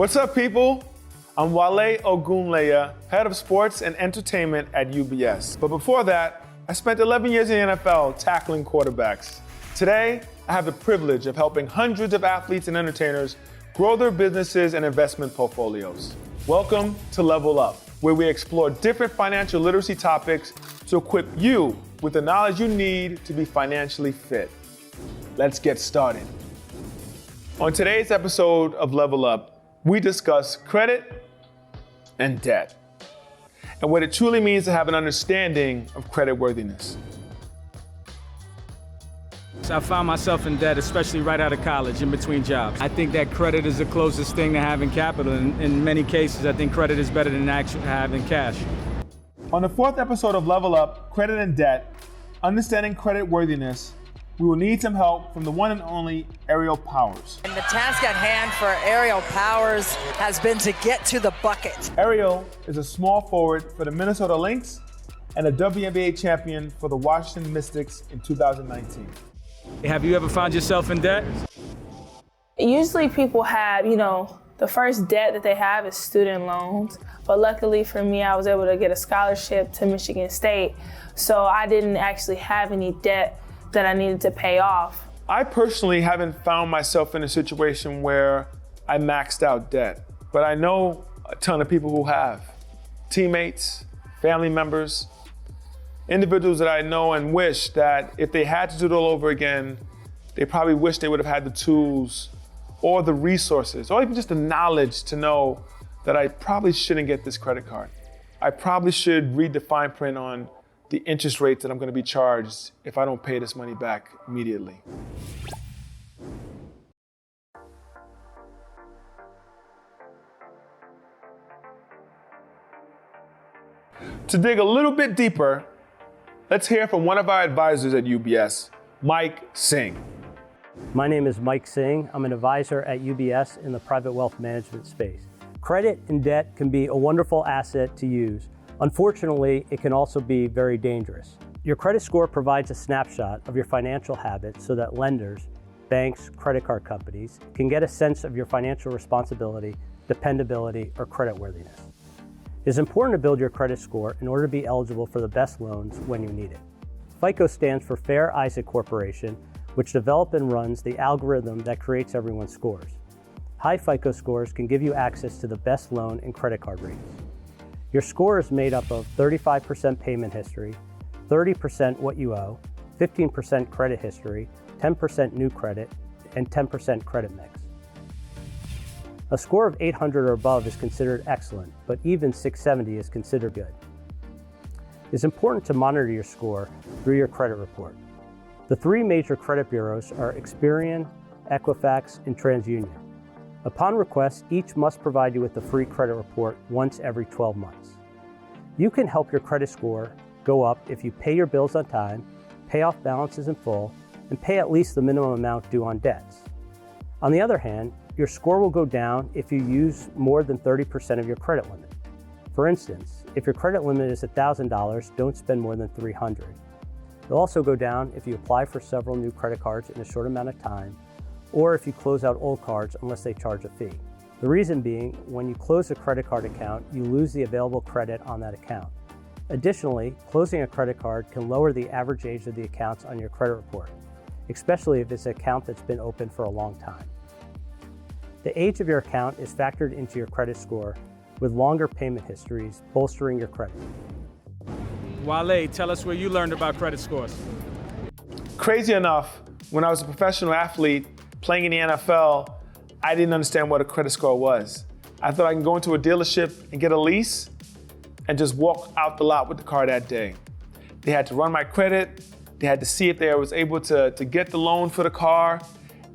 What's up, people? I'm Wale Ogunleye, head of sports and entertainment at UBS. But before that, I spent 11 years in the NFL tackling quarterbacks. Today, I have the privilege of helping hundreds of athletes and entertainers grow their businesses and investment portfolios. Welcome to Level Up, where we explore different financial literacy topics to equip you with the knowledge you need to be financially fit. Let's get started. On today's episode of Level Up, we discuss credit and debt, and what it truly means to have an understanding of creditworthiness. I found myself in debt, especially right out of college, in between jobs. I think that credit is the closest thing to having capital. In many cases, I think credit is better than actually having cash. On the fourth episode of Level Up, Credit and Debt, Understanding Creditworthiness, we will need some help from the one and only Aerial Powers. And the task at hand for Aerial Powers has been to get to the bucket. Aerial is a small forward for the Minnesota Lynx and a WNBA champion for the Washington Mystics in 2019. Have you ever found yourself in debt? Usually people have, the first debt that they have is student loans. But luckily for me, I was able to get a scholarship to Michigan State. So I didn't actually have any debt that I needed to pay off. I personally haven't found myself in a situation where I maxed out debt, but I know a ton of people who have. Teammates, family members, individuals that I know and wish that if they had to do it all over again, they probably wish they would have had the tools or the resources or even just the knowledge to know that I probably shouldn't get this credit card. I probably should read the fine print on the interest rates that I'm going to be charged if I don't pay this money back immediately. To dig a little bit deeper, let's hear from one of our advisors at UBS, Mike Singh. My name is Mike Singh. I'm an advisor at UBS in the private wealth management space. Credit and debt can be a wonderful asset to use. Unfortunately, it can also be very dangerous. Your credit score provides a snapshot of your financial habits so that lenders, banks, credit card companies can get a sense of your financial responsibility, dependability, or creditworthiness. It is important to build your credit score in order to be eligible for the best loans when you need it. FICO stands for Fair Isaac Corporation, which develops and runs the algorithm that creates everyone's scores. High FICO scores can give you access to the best loan and credit card rates. Your score is made up of 35% payment history, 30% what you owe, 15% credit history, 10% new credit, and 10% credit mix. A score of 800 or above is considered excellent, but even 670 is considered good. It's important to monitor your score through your credit report. The three major credit bureaus are Experian, Equifax, and TransUnion. Upon request, each must provide you with a free credit report once every 12 months. You can help your credit score go up if you pay your bills on time, pay off balances in full, and pay at least the minimum amount due on debts. On the other hand, your score will go down if you use more than 30% of your credit limit. For instance, if your credit limit is $1,000, don't spend more than $300. It'll also go down if you apply for several new credit cards in a short amount of time, or if you close out old cards unless they charge a fee. The reason being, when you close a credit card account, you lose the available credit on that account. Additionally, closing a credit card can lower the average age of the accounts on your credit report, especially if it's an account that's been open for a long time. The age of your account is factored into your credit score, with longer payment histories bolstering your credit. Wale, tell us where you learned about credit scores. Crazy enough, when I was a professional athlete playing in the NFL, I didn't understand what a credit score was. I thought I can go into a dealership and get a lease and just walk out the lot with the car that day. They had to run my credit. They had to see if they was able to get the loan for the car.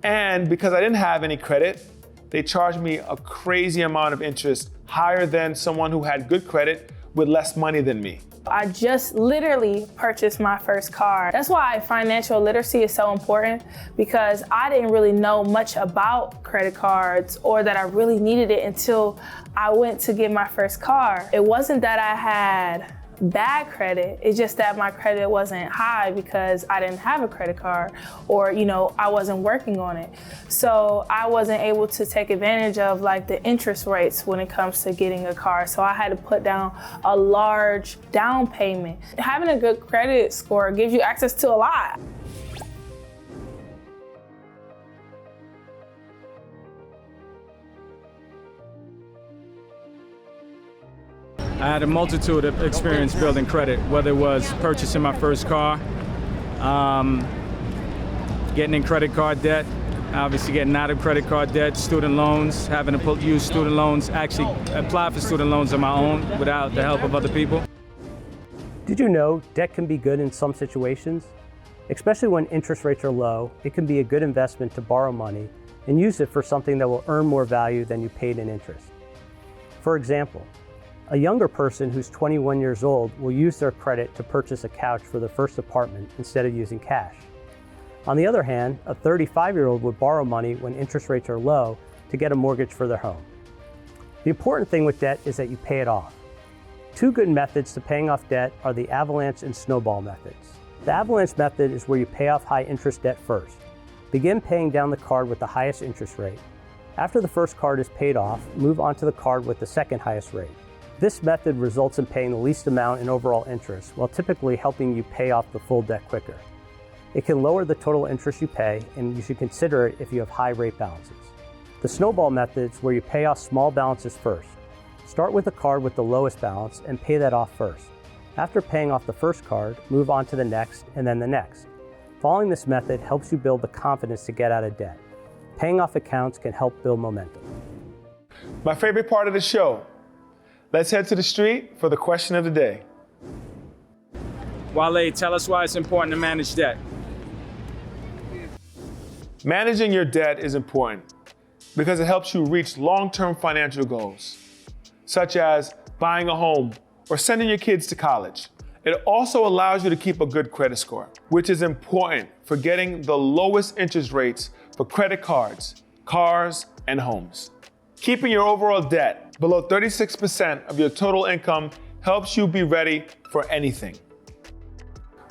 And because I didn't have any credit, they charged me a crazy amount of interest, higher than someone who had good credit with less money than me. I just literally purchased my first car. That's why financial literacy is so important, because I didn't really know much about credit cards or that I really needed it until I went to get my first car. It wasn't that I had bad credit. It's just that my credit wasn't high because I didn't have a credit card, or I wasn't working on it. So I wasn't able to take advantage of like the interest rates when it comes to getting a car. So I had to put down a large down payment. Having a good credit score gives you access to a lot. I had a multitude of experience building credit, whether it was purchasing my first car, getting in credit card debt, obviously getting out of credit card debt, student loans, having to use student loans, actually apply for student loans on my own without the help of other people. Did you know debt can be good in some situations? Especially when interest rates are low, it can be a good investment to borrow money and use it for something that will earn more value than you paid in interest. For example, a younger person who's 21 years old will use their credit to purchase a couch for their first apartment instead of using cash. On the other hand, a 35-year-old would borrow money when interest rates are low to get a mortgage for their home. The important thing with debt is that you pay it off. Two good methods to paying off debt are the avalanche and snowball methods. The avalanche method is where you pay off high interest debt first. Begin paying down the card with the highest interest rate. After the first card is paid off, move on to the card with the second highest rate. This method results in paying the least amount in overall interest, while typically helping you pay off the full debt quicker. It can lower the total interest you pay, and you should consider it if you have high rate balances. The snowball method is where you pay off small balances first. Start with a card with the lowest balance and pay that off first. After paying off the first card, move on to the next and then the next. Following this method helps you build the confidence to get out of debt. Paying off accounts can help build momentum. My favorite part of the show. Let's head to the street for the question of the day. Wale, tell us why it's important to manage debt. Managing your debt is important because it helps you reach long-term financial goals, such as buying a home or sending your kids to college. It also allows you to keep a good credit score, which is important for getting the lowest interest rates for credit cards, cars, and homes. Keeping your overall debt below 36% of your total income helps you be ready for anything.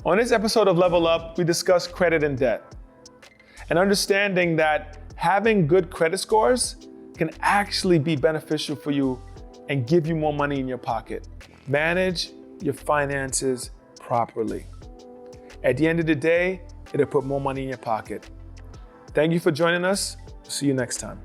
On this episode of Level Up, we discuss credit and debt, and understanding that having good credit scores can actually be beneficial for you and give you more money in your pocket. Manage your finances properly. At the end of the day, it'll put more money in your pocket. Thank you for joining us. See you next time.